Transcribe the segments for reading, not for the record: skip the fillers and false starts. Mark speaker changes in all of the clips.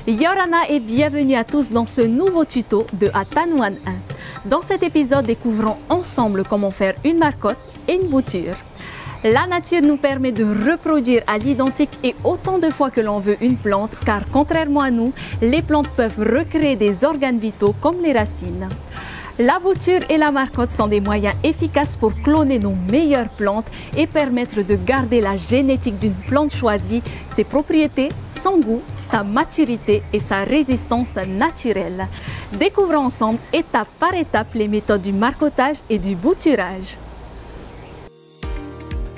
Speaker 1: Yorana et bienvenue à tous dans ce nouveau tuto de Atanuan 1. Dans cet épisode, découvrons ensemble comment faire une marcotte et une bouture. La nature nous permet de reproduire à l'identique et autant de fois que l'on veut une plante, car contrairement à nous, les plantes peuvent recréer des organes vitaux comme les racines. La bouture et la marcotte sont des moyens efficaces pour cloner nos meilleures plantes et permettre de garder la génétique d'une plante choisie, ses propriétés, son goût, sa maturité et sa résistance naturelle. Découvrons ensemble, étape par étape, les méthodes du marcottage et du bouturage.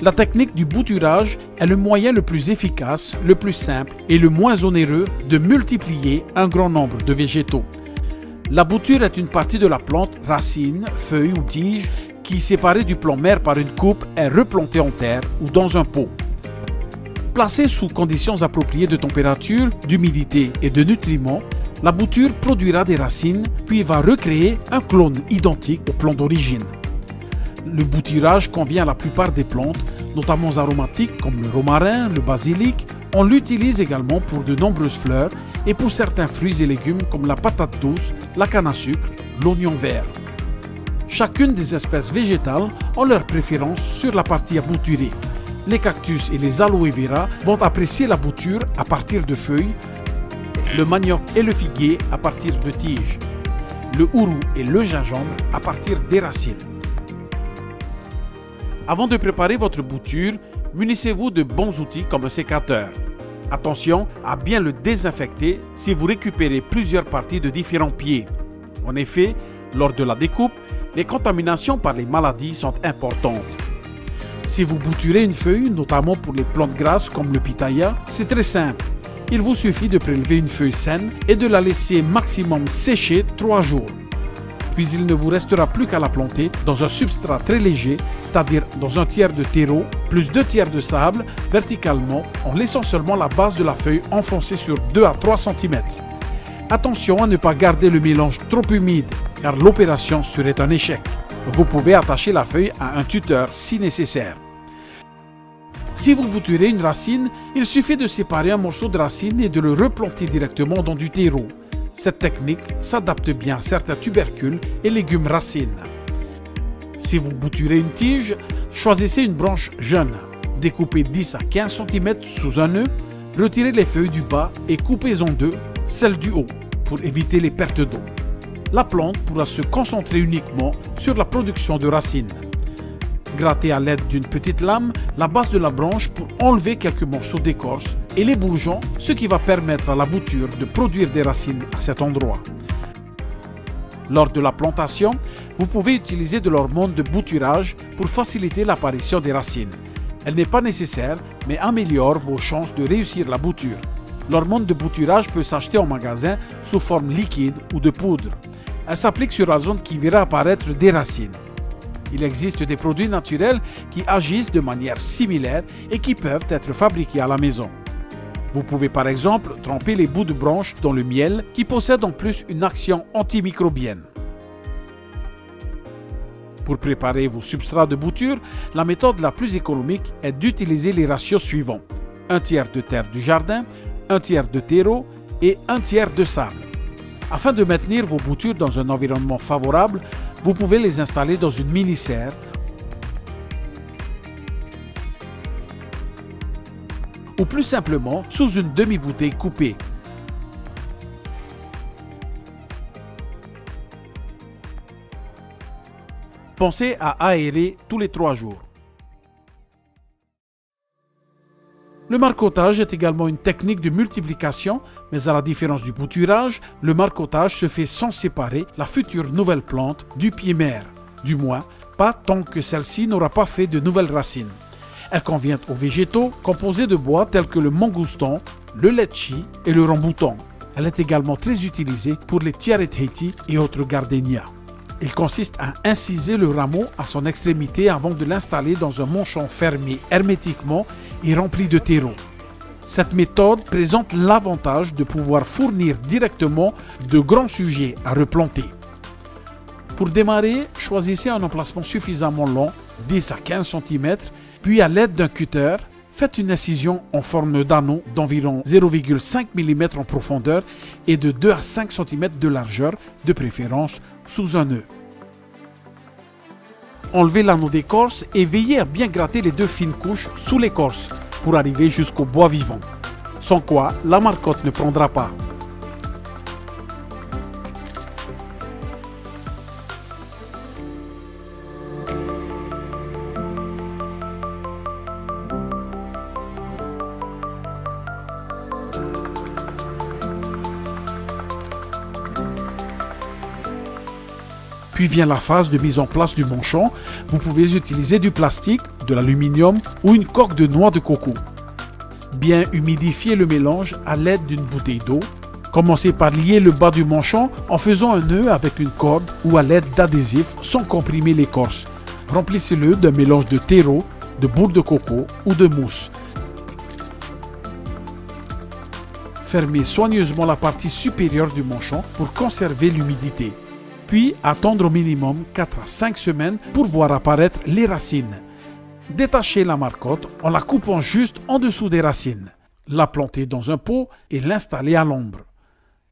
Speaker 2: La technique du bouturage est le moyen le plus efficace, le plus simple et le moins onéreux de multiplier un grand nombre de végétaux. La bouture est une partie de la plante, racine, feuille ou tige, qui, séparée du plant mère par une coupe, est replantée en terre ou dans un pot. Placée sous conditions appropriées de température, d'humidité et de nutriments, la bouture produira des racines, puis va recréer un clone identique au plant d'origine. Le bouturage convient à la plupart des plantes, notamment aromatiques comme le romarin, le basilic. On l'utilise également pour de nombreuses fleurs et pour certains fruits et légumes comme la patate douce, la canne à sucre, l'oignon vert. Chacune des espèces végétales ont leur préférence sur la partie à bouturer. Les cactus et les aloe vera vont apprécier la bouture à partir de feuilles, le manioc et le figuier à partir de tiges, le hourou et le gingembre à partir des racines. Avant de préparer votre bouture, munissez-vous de bons outils comme un sécateur. Attention à bien le désinfecter si vous récupérez plusieurs parties de différents pieds. En effet, lors de la découpe, les contaminations par les maladies sont importantes. Si vous bouturez une feuille, notamment pour les plantes grasses comme le pitaya, c'est très simple. Il vous suffit de prélever une feuille saine et de la laisser maximum sécher 3 jours. Puis il ne vous restera plus qu'à la planter dans un substrat très léger, c'est-à-dire dans un tiers de terreau, plus 2 tiers de sable, verticalement, en laissant seulement la base de la feuille enfoncée sur 2 à 3 cm. Attention à ne pas garder le mélange trop humide, car l'opération serait un échec. Vous pouvez attacher la feuille à un tuteur si nécessaire. Si vous bouturez une racine, il suffit de séparer un morceau de racine et de le replanter directement dans du terreau. Cette technique s'adapte bien à certains tubercules et légumes racines. Si vous bouturez une tige, choisissez une branche jeune. Découpez 10 à 15 cm sous un nœud, retirez les feuilles du bas et coupez en deux celles du haut pour éviter les pertes d'eau. La plante pourra se concentrer uniquement sur la production de racines. Grattez à l'aide d'une petite lame la base de la branche pour enlever quelques morceaux d'écorce et les bourgeons, ce qui va permettre à la bouture de produire des racines à cet endroit. Lors de la plantation, vous pouvez utiliser de l'hormone de bouturage pour faciliter l'apparition des racines. Elle n'est pas nécessaire, mais améliore vos chances de réussir la bouture. L'hormone de bouturage peut s'acheter en magasin sous forme liquide ou de poudre. Elle s'applique sur la zone qui verra apparaître des racines. Il existe des produits naturels qui agissent de manière similaire et qui peuvent être fabriqués à la maison. Vous pouvez par exemple tremper les bouts de branches dans le miel qui possède en plus une action antimicrobienne. Pour préparer vos substrats de bouture, la méthode la plus économique est d'utiliser les ratios suivants: 1 tiers de terre du jardin, 1 tiers de terreau et 1 tiers de sable. Afin de maintenir vos boutures dans un environnement favorable, vous pouvez les installer dans une mini-serre ou plus simplement sous une demi-bouteille coupée. Pensez à aérer tous les 3 jours. Le marcottage est également une technique de multiplication, mais à la différence du bouturage, le marcottage se fait sans séparer la future nouvelle plante du pied mère. Du moins, pas tant que celle-ci n'aura pas fait de nouvelles racines. Elle convient aux végétaux composés de bois tels que le mangoustan, le litchi et le ramboutan. Elle est également très utilisée pour les tiaret-haiti et autres gardénias. Il consiste à inciser le rameau à son extrémité avant de l'installer dans un manchon fermé hermétiquement et rempli de terreau. Cette méthode présente l'avantage de pouvoir fournir directement de grands sujets à replanter. Pour démarrer, choisissez un emplacement suffisamment long, 10 à 15 cm, puis à l'aide d'un cutter, Faites une incision en forme d'anneau d'environ 0,5 mm en profondeur et de 2 à 5 cm de largeur, de préférence sous un nœud. Enlevez l'anneau d'écorce et veillez à bien gratter les 2 fines couches sous l'écorce pour arriver jusqu'au bois vivant, sans quoi la marcotte ne prendra pas. Puis vient la phase de mise en place du manchon. Vous pouvez utiliser du plastique, de l'aluminium ou une coque de noix de coco. Bien humidifiez le mélange à l'aide d'une bouteille d'eau. Commencez par lier le bas du manchon en faisant un nœud avec une corde ou à l'aide d'adhésif sans comprimer l'écorce. Remplissez-le d'un mélange de terreau, de bourre de coco ou de mousse. Fermez soigneusement la partie supérieure du manchon pour conserver l'humidité. Puis attendre au minimum 4 à 5 semaines pour voir apparaître les racines. Détachez la marcotte en la coupant juste en dessous des racines. La planter dans un pot et l'installer à l'ombre.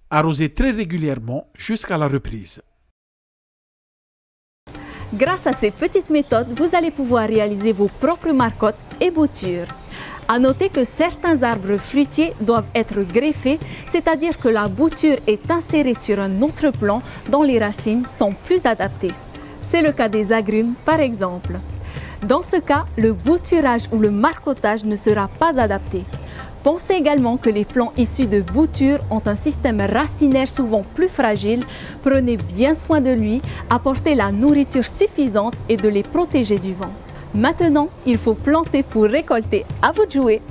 Speaker 2: Arrosez très régulièrement jusqu'à la reprise.
Speaker 1: Grâce à ces petites méthodes, vous allez pouvoir réaliser vos propres marcottes et boutures. À noter que certains arbres fruitiers doivent être greffés, c'est-à-dire que la bouture est insérée sur un autre plan dont les racines sont plus adaptées. C'est le cas des agrumes par exemple. Dans ce cas, le bouturage ou le marcottage ne sera pas adapté. Pensez également que les plants issus de boutures ont un système racinaire souvent plus fragile. Prenez bien soin de lui, apportez la nourriture suffisante et de les protéger du vent. Maintenant, il faut planter pour récolter. À vous de jouer!